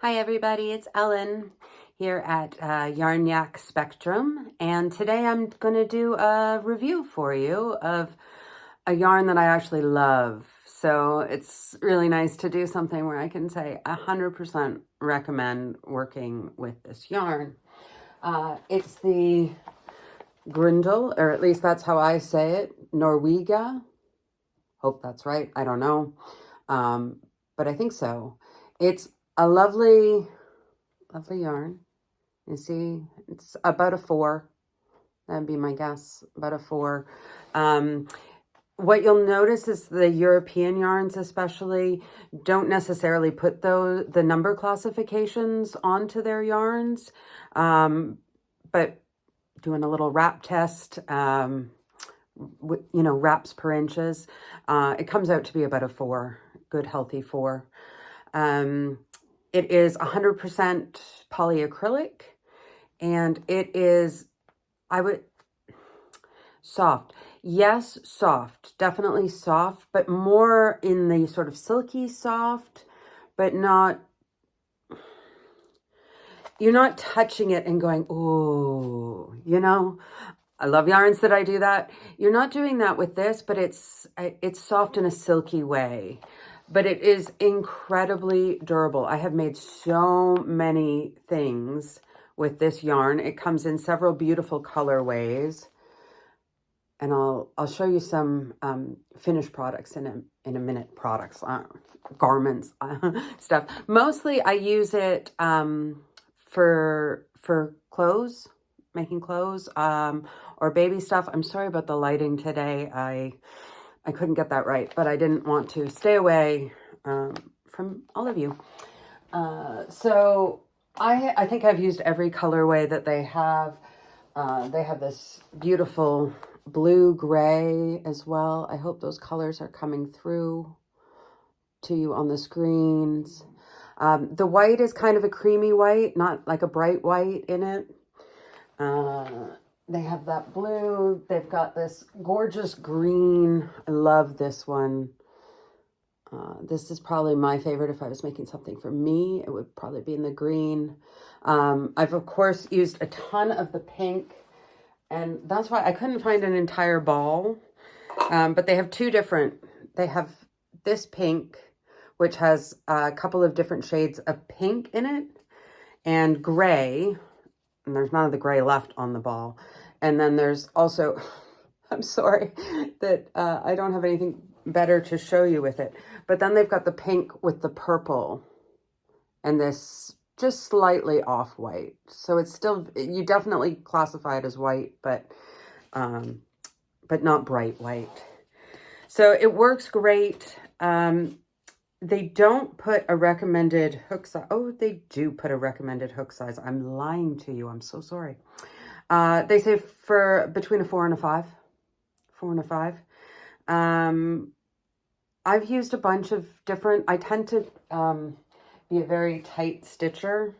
Hi everybody, it's Ellen here at Yarn Yak Spectrum, and today I'm going to do a review for you of a yarn that I actually love. So it's really nice to do something where I can say 100% recommend working with this yarn. It's the Gründl, or at least that's how I say it, Norwegia. Hope that's right, I don't know, but I think so. It's a lovely yarn. You see, it's about a 4. That'd be my guess, about a 4. What you'll notice is the European yarns especially don't necessarily put the number classifications onto their yarns. But doing a little wrap test, wraps per inches, it comes out to be about a 4, good healthy 4. It is 100% polyacrylic, and it is, soft. Yes, soft, definitely soft, but more in the sort of silky soft, but not, you're not touching it and going, ooh, I love yarns that I do that. You're not doing that with this, but it's soft in a silky way. But it is incredibly durable. I have made so many things with this yarn. It comes in several beautiful colorways. And I'll show you some finished products in a minute. Products, garments, stuff. Mostly I use it for clothes, making clothes, or baby stuff. I'm sorry about the lighting today. I couldn't get that right, but I didn't want to stay away from all of you. So I think I've used every colorway that they have. They have this beautiful blue gray as well. I hope those colors are coming through to you on the screens. The white is kind of a creamy white, not like a bright white in it. They have that blue. They've got this gorgeous green. I love this one. This is probably my favorite. If I was making something for me, it would probably be in the green. I've, of course, used a ton of the pink, and that's why I couldn't find an entire ball. But they have they have this pink, which has a couple of different shades of pink in it, and gray. And there's none of the gray left on the ball. And then there's also, I'm sorry that I don't have anything better to show you with it. But then they've got the pink with the purple and this just slightly off-white. So it's still, you definitely classify it as white, but not bright white. So it works great. They don't put a recommended hook size. Oh, they do put a recommended hook size. I'm lying to you. I'm so sorry. They say for between a 4 and a 5. 4 and a 5. I've used a bunch of different, I tend to be a very tight stitcher.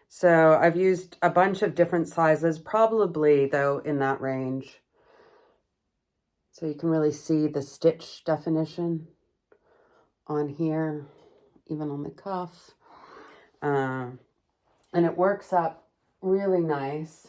So I've used a bunch of different sizes, probably though in that range. So you can really see the stitch definition on here, even on the cuff. And it works up really nice.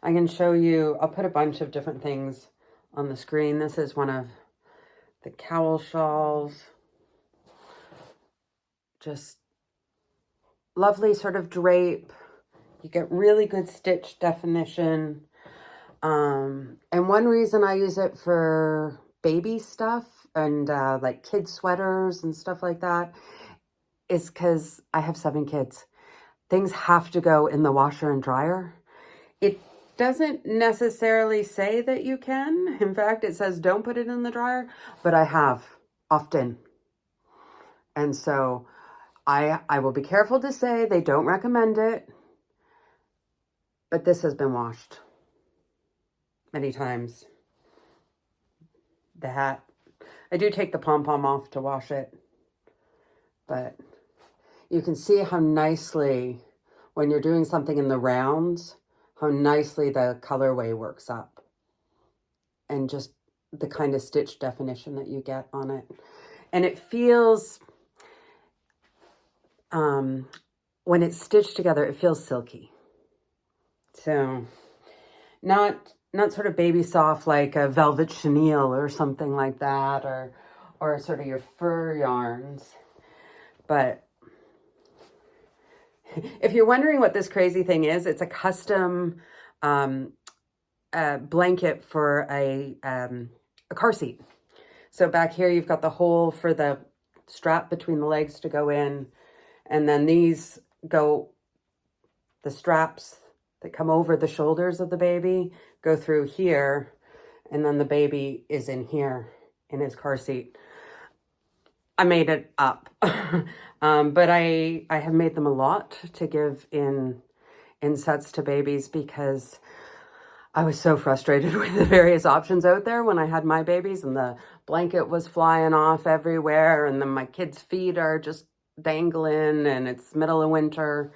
I can show you, I'll put a bunch of different things on the screen. This is one of the cowl shawls. Just lovely sort of drape. You get really good stitch definition. And one reason I use it for baby stuff and like kid sweaters and stuff like that is because I have 7 kids. Things have to go in the washer and dryer. It doesn't necessarily say that you can. In fact, it says don't put it in the dryer, but I have often. And so I will be careful to say they don't recommend it, but this has been washed many times. The hat, I do take the pom-pom off to wash it, but you can see how nicely, when you're doing something in the rounds, how nicely the colorway works up and just the kind of stitch definition that you get on it. And it feels when it's stitched together, it feels silky. So not sort of baby soft like a velvet chenille or something like that, or sort of your fur yarns. But if you're wondering what this crazy thing is, it's a custom blanket for a car seat. So back here, you've got the hole for the strap between the legs to go in. And then these go, the straps that come over the shoulders of the baby go through here. And then the baby is in here in his car seat. I made it up. But I have made them a lot to give in sets to babies because I was so frustrated with the various options out there when I had my babies, and the blanket was flying off everywhere, and then my kids' feet are just dangling, and it's middle of winter.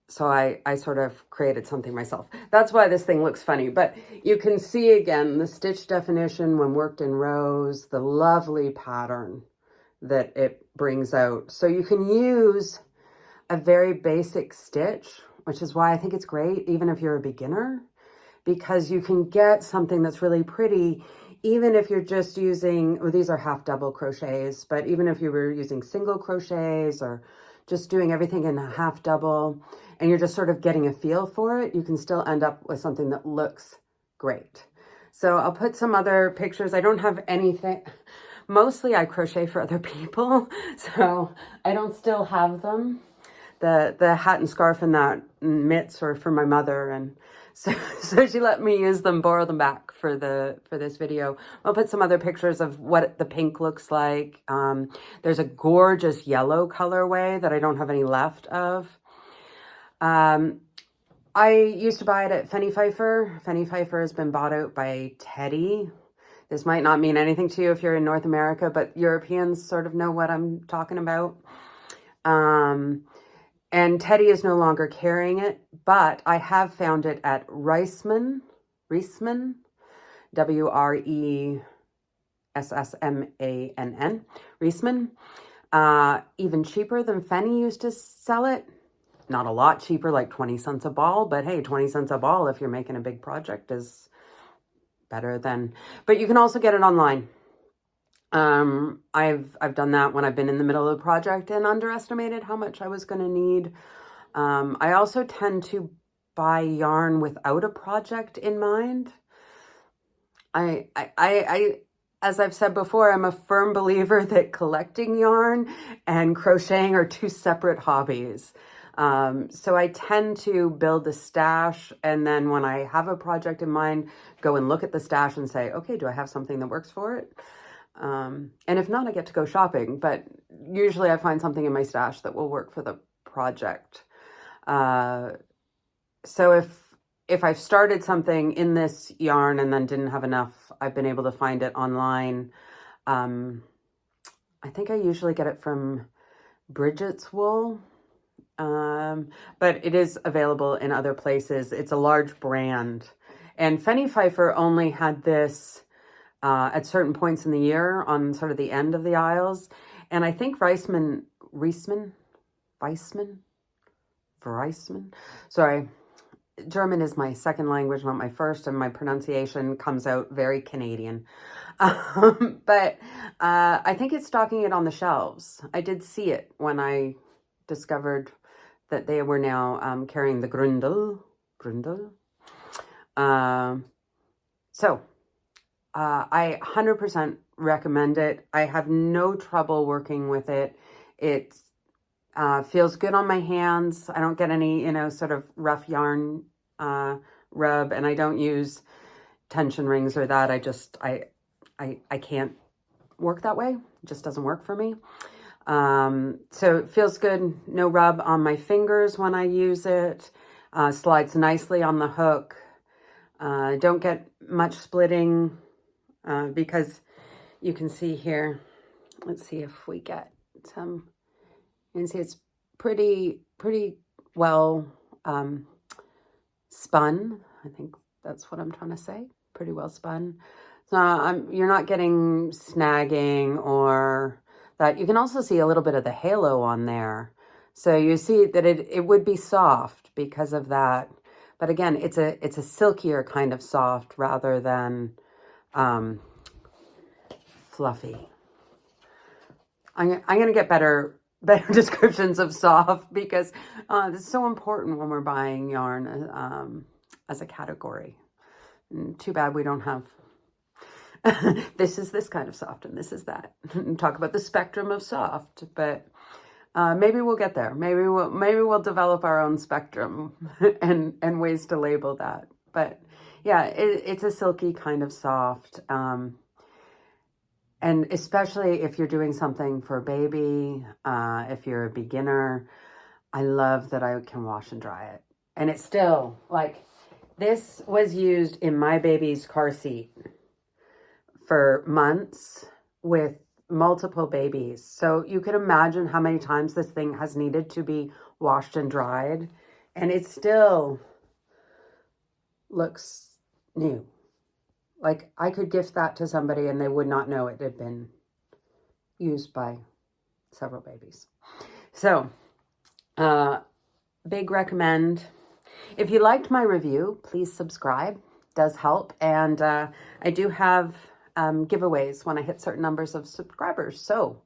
So I sort of created something myself. That's why this thing looks funny. But you can see again the stitch definition when worked in rows, the lovely pattern that it brings out. So you can use a very basic stitch, which is why I think it's great, even if you're a beginner, because you can get something that's really pretty, even if you're just using, well, these are half double crochets, but even if you were using single crochets or just doing everything in a half double, and you're just sort of getting a feel for it, you can still end up with something that looks great. So I'll put some other pictures. I don't have anything. Mostly I crochet for other people, so I don't still have them. The hat and scarf and that mitts are for my mother, and so she let me use them, borrow them back for this video. I'll put some other pictures of what the pink looks like. There's a gorgeous yellow colorway that I don't have any left of. I used to buy it at Fenny Pfeiffer. Fenny Pfeiffer has been bought out by Teddy. This might not mean anything to you if you're in North America, but Europeans sort of know what I'm talking about. And Teddy is no longer carrying it, but I have found it at Reisman, W-R-E-S-S-M-A-N-N, Reisman. Even cheaper than Fenny used to sell it. Not a lot cheaper, like 20 cents a ball, but hey, 20 cents a ball if you're making a big project is better than, but you can also get it online. I've done that when I've been in the middle of the project and underestimated how much I was going to need. I also tend to buy yarn without a project in mind. As I've said before, I'm a firm believer that collecting yarn and crocheting are two separate hobbies. So I tend to build a stash, and then when I have a project in mind, go and look at the stash and say, okay, do I have something that works for it? And if not, I get to go shopping, but usually I find something in my stash that will work for the project. So if I've started something in this yarn and then didn't have enough, I've been able to find it online. I think I usually get it from Bridget's Wool, but it is available in other places. It's a large brand, and Fenny Pfeiffer only had this at certain points in the year on sort of the end of the aisles. And I think Weissman, sorry, German is my second language, not my first, and my pronunciation comes out very Canadian. But I think it's stocking it on the shelves. I did see it when I discovered that they were now carrying the Gründl. So I 100% recommend it. I have no trouble working with it. It feels good on my hands. I don't get any, sort of rough yarn rub, and I don't use tension rings or that. I can't work that way. It just doesn't work for me. So it feels good. No rub on my fingers when I use it. Slides nicely on the hook. Don't get much splitting. Because you can see here, let's see if we get some, you can see it's pretty well spun. I think that's what I'm trying to say. Pretty well spun. So you're not getting snagging or that. You can also see a little bit of the halo on there. So you see that it would be soft because of that. But again, it's a silkier kind of soft rather than fluffy. I'm going to get better descriptions of soft because this is so important when we're buying yarn as a category. Too bad we don't have this is this kind of soft and this is that. Talk about the spectrum of soft, but maybe we'll get there. Maybe we'll develop our own spectrum and ways to label that. But yeah, it's a silky kind of soft. And especially if you're doing something for a baby, if you're a beginner, I love that I can wash and dry it. And it's still, like, this was used in my baby's car seat for months with multiple babies. So you can imagine how many times this thing has needed to be washed and dried. And it still looks new. Like, I could gift that to somebody and they would not know it had been used by several babies. So, big recommend. If you liked my review, please subscribe. It does help. And I do have giveaways when I hit certain numbers of subscribers. So,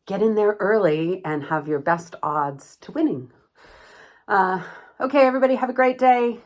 get in there early and have your best odds to winning. Okay, everybody, have a great day.